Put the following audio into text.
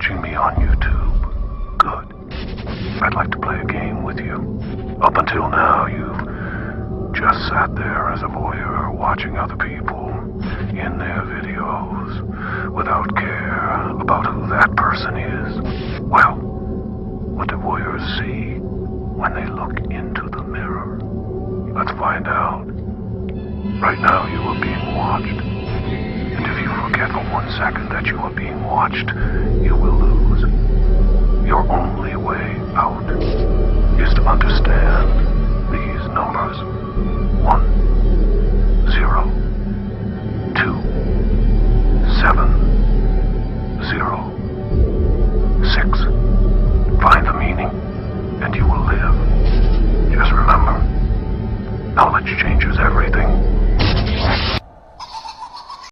watching me on YouTube. Good. I'd like to play a game with you. Up until now, you've just sat there as a voyeur watching other people in their videos without care about who that person is. Well, what do voyeurs see when they look into the mirror? Let's find out. Right now you are being watched. And if you forget for 1 second that you are being watched, you will lose. Your only way out is to understand these numbers. 1, 0.